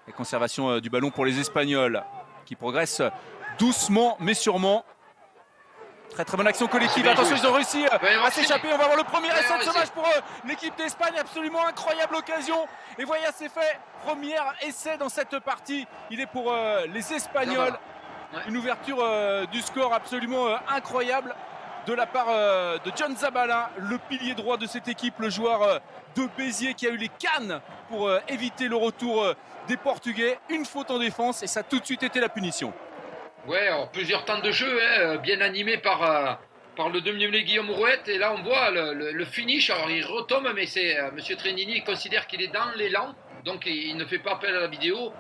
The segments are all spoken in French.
Et conservation du ballon pour les Espagnols qui progressent doucement mais sûrement. Très très bonne action collective. Attention, ils ont réussi à s'échapper. On va avoir le premier essai de ce match pour l'équipe d'Espagne. Absolument incroyable occasion. Et voyez, c'est fait. Premier essai dans cette partie. Il est pour les Espagnols. Une ouverture du score absolument incroyable de la part de John Zabala, le pilier droit de cette équipe, le joueur de Béziers qui a eu les cannes pour éviter le retour des Portugais. Une faute en défense et ça a tout de suite été la punition. Ouais, alors plusieurs temps de jeu, bien animés par le demi-mêlée Guillaume Rouette. Et là, on voit le finish. Alors, il retombe, mais c'est Monsieur Trenini considère qu'il est dans l'élan. Donc, il ne fait pas appel à la vidéo.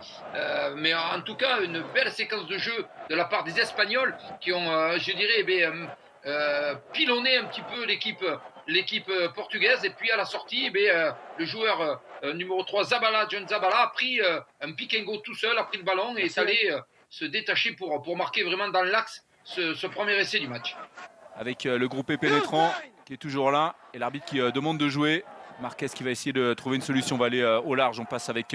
Mais en tout cas, une belle séquence de jeu de la part des Espagnols qui ont, je dirais, pilonné un petit peu l'équipe portugaise. Et puis, à la sortie, le joueur numéro 3, John Zabala, a pris un pick and go tout seul, a pris le ballon et est allé se détacher pour marquer vraiment dans l'axe ce premier essai du match. Avec le groupé pénétrant qui est toujours là et l'arbitre qui demande de jouer. Marquez qui va essayer de trouver une solution. On va aller au large. On passe avec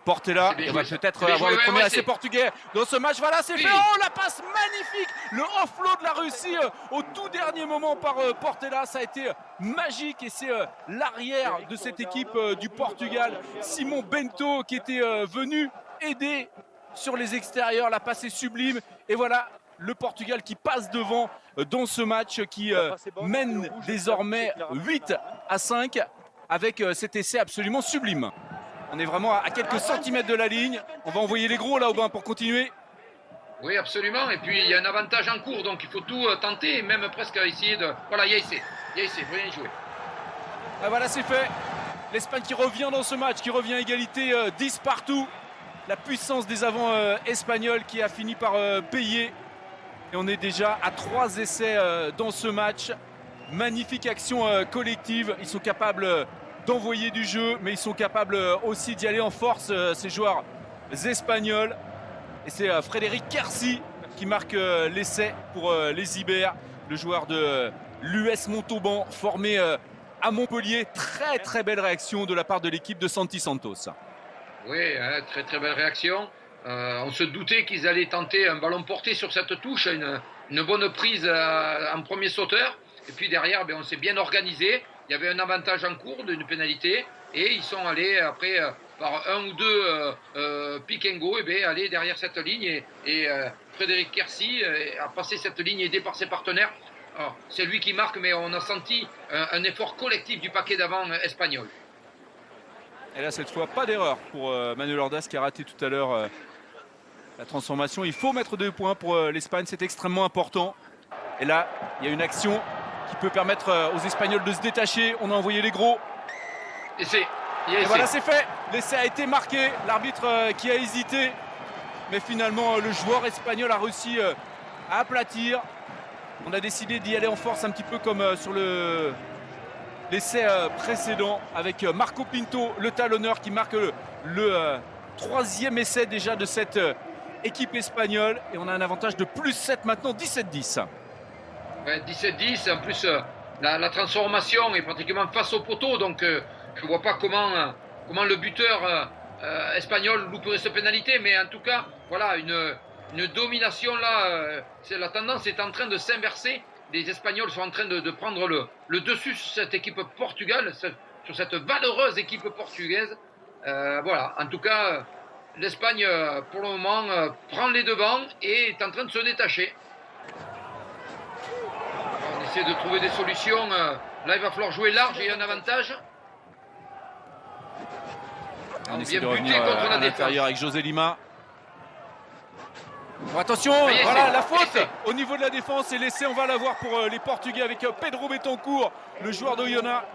Portela. Et on va peut-être avoir le premier essai portugais dans ce match. Voilà, c'est fait. Oh, la passe magnifique. Le offload l'a réussi au tout dernier moment par Portela. Ça a été magique et c'est l'arrière de cette équipe du Portugal, Simon Bento, qui était venu aider sur les extérieurs. La passe est sublime. Et voilà, le Portugal qui passe devant dans ce match, qui mène désormais 8-5 avec cet essai absolument sublime. On est vraiment à quelques centimètres de la ligne. On va envoyer les gros là, Aubin, pour continuer. Oui, absolument. Et puis, il y a un avantage en cours, donc il faut tout tenter, même presque essayer de... Voilà, il y a essai, faut bien jouer. Ah, voilà, c'est fait. L'Espagne qui revient dans ce match, qui revient à égalité 10 partout. La puissance des avants espagnols qui a fini par payer. Et on est déjà à 3 essais dans ce match. Magnifique action collective. Ils sont capables d'envoyer du jeu, mais ils sont capables aussi d'y aller en force, ces joueurs espagnols. Et c'est Frédéric Quercy qui marque l'essai pour les Ibères, le joueur de l'US Montauban, formé à Montpellier. Très très belle réaction de la part de l'équipe de Santi Santos. Oui, très très belle réaction. On se doutait qu'ils allaient tenter un ballon porté sur cette touche, une bonne prise en premier sauteur. Et puis derrière, on s'est bien organisé. Il y avait un avantage en cours d'une pénalité. Et ils sont allés après, par un ou deux pick and go, aller derrière cette ligne. Et Frédéric Quercy a passé cette ligne aidé par ses partenaires. Alors, c'est lui qui marque, mais on a senti un effort collectif du paquet d'avant espagnol. Et là, cette fois, pas d'erreur pour Manuel Ordas qui a raté tout à l'heure la transformation. Il faut mettre 2 points pour l'Espagne, c'est extrêmement important. Et là, il y a une action qui peut permettre aux Espagnols de se détacher. On a envoyé les gros. Et voilà, c'est fait. L'essai a été marqué. L'arbitre qui a hésité. Mais finalement, le joueur espagnol a réussi à aplatir. On a décidé d'y aller en force un petit peu comme sur l'essai précédent avec Marco Pinto, le talonneur, qui marque le 3e essai déjà de cette équipe espagnole. Et on a un avantage de plus 7 maintenant, 17-10. Ouais, 17-10, en plus la transformation est pratiquement face au poteau, donc je ne vois pas comment le buteur espagnol louperait cette pénalité, mais en tout cas, voilà, une domination là, la tendance est en train de s'inverser. Les Espagnols sont en train de prendre le dessus sur cette équipe portugaise, sur cette valeureuse équipe portugaise. Voilà, en tout cas, l'Espagne, pour le moment, prend les devants et est en train de se détacher. On essaie de trouver des solutions. Là, il va falloir jouer large et un avantage. On essaie de revenir à l'intérieur avec José Lima. Bon, attention, voilà la faute au niveau de la défense et l'essai, on va l'avoir pour les Portugais avec Pedro Betancourt, le joueur d'Oyonnax,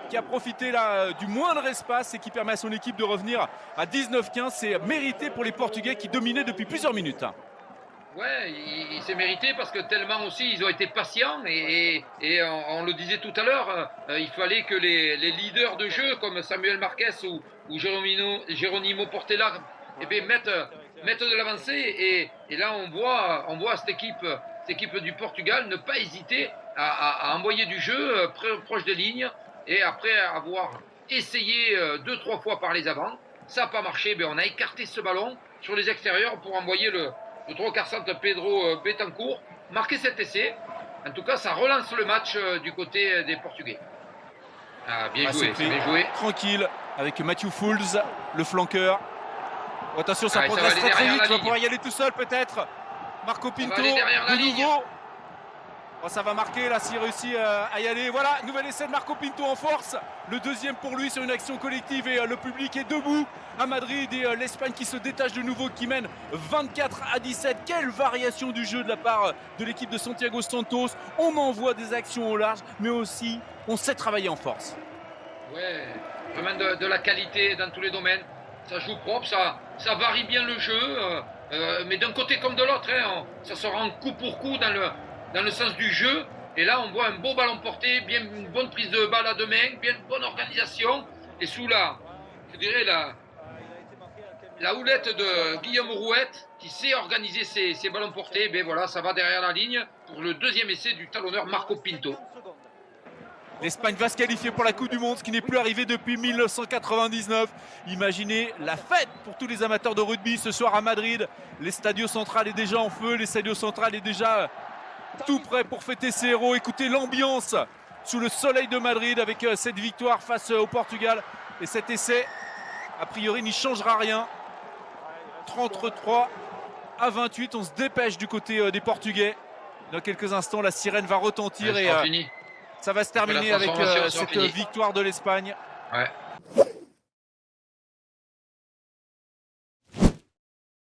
qui a profité là du moindre espace et qui permet à son équipe de revenir à 19-15. C'est mérité pour les Portugais qui dominaient depuis plusieurs minutes. Ouais, il s'est mérité parce que tellement aussi ils ont été patients et on le disait tout à l'heure, il fallait que les leaders de jeu comme Samuel Marquez ou Geronimo Portela mettent de l'avancée et là on voit cette équipe du Portugal ne pas hésiter à envoyer du jeu proche des lignes et après avoir essayé 2-3 fois par les avants, Ça n'a pas marché. On a écarté ce ballon sur les extérieurs pour envoyer le 3 quarts centre Pedro Betancourt marquer cet essai. En tout cas, ça relance le match du côté des Portugais. Ah, bien joué, c'est bien joué. Tranquille avec Matthew Fools, le flanqueur. Oh, attention, ça progresse très vite. Il va pouvoir y aller tout seul peut-être. Marco Pinto, de nouveau. Oh, ça va marquer là s'il réussit à y aller. Voilà, nouvel essai de Marco Pinto en force. Le deuxième pour lui sur une action collective et le public est debout à Madrid et l'Espagne qui se détache de nouveau, qui mène 24-17. Quelle variation du jeu de la part de l'équipe de Santiago Santos. On envoie des actions au large, mais aussi on sait travailler en force. Ouais, vraiment de la qualité dans tous les domaines. Ça joue propre, ça varie bien le jeu, mais d'un côté comme de l'autre, hein, ça se rend coup pour coup dans le sens du jeu. Et là, on voit un beau ballon porté, bien une bonne prise de balle à deux mains, bien une bonne organisation. Et sous je dirais la houlette de Guillaume Rouette, qui sait organiser ses ballons portés, voilà, ça va derrière la ligne pour le deuxième essai du talonneur Marco Pinto. L'Espagne va se qualifier pour la Coupe du Monde, ce qui n'est plus arrivé depuis 1999. Imaginez la fête pour tous les amateurs de rugby ce soir à Madrid. L'Estadio Central est déjà en feu, l'Estadio Central est déjà tout prêt pour fêter ses héros. Écoutez l'ambiance sous le soleil de Madrid avec cette victoire face au Portugal. Et cet essai, a priori, n'y changera rien. 33-28, on se dépêche du côté des Portugais. Dans quelques instants, la sirène va retentir et ça va se terminer avec cette victoire de l'Espagne. Ouais.